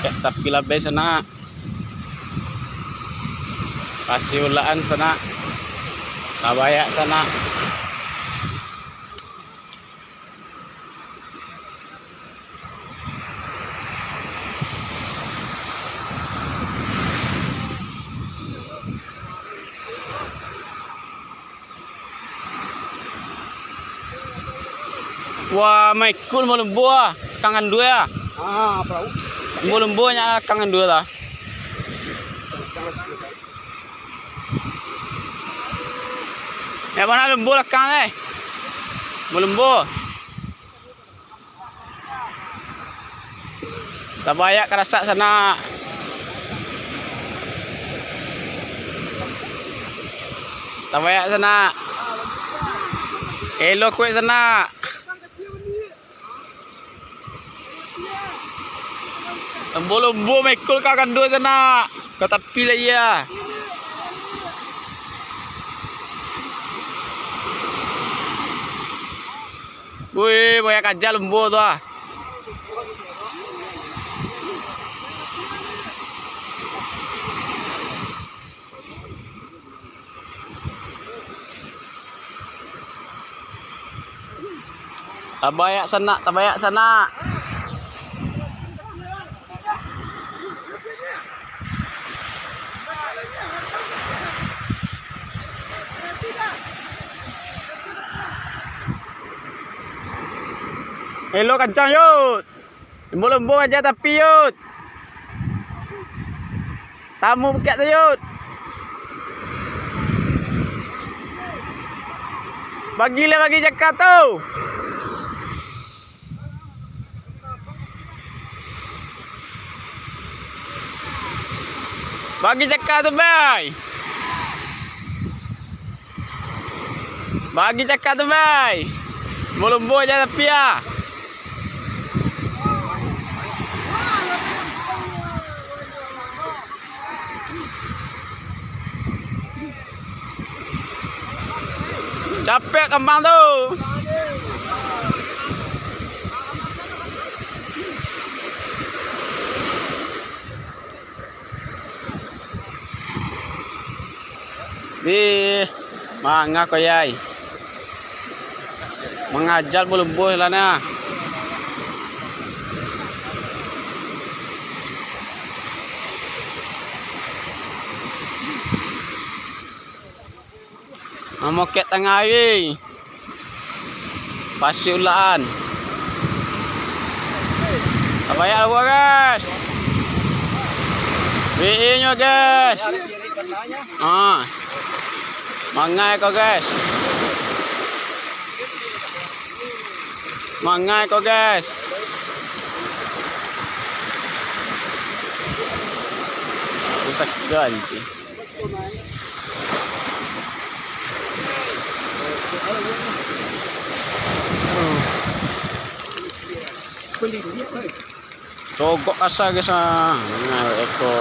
kayak tapi labay sana. Pasiulaan sana. Tabaya sana. Wah, maikul mo lembu ah. Kangen dua ya. Ah, perahu. Mo lembu nya kangen dua lah. Ya mana lembu lekang eh. Mo lembu. Tak banyak kerasak sana. Tak banyak sana. Elok kuat sana. Lembu-lembu mekul kakan dua sana. Kau tapi lah ya. Wih, banyak aja lembu tu ah. Tabayak sana, tabayak sana. Hello kencang yut. Lembu-lembu aja tapi yut. Tamu buket tu yut. Bagilah bagi cakap tu. Bagi cakap tu bay. Bagi cakap tu bay. Lembu aja tapi ya. Capek kembang tu. Di manga ko yai. Mengajar lembu lah na. Moket tengah ni. Pasiulaan. Apa ya buat guys? WE nya guys. Ah. Mangai kau guys. Mangai kau guys. Rusak ganji. Cogok asa guys ah. Nah, eko.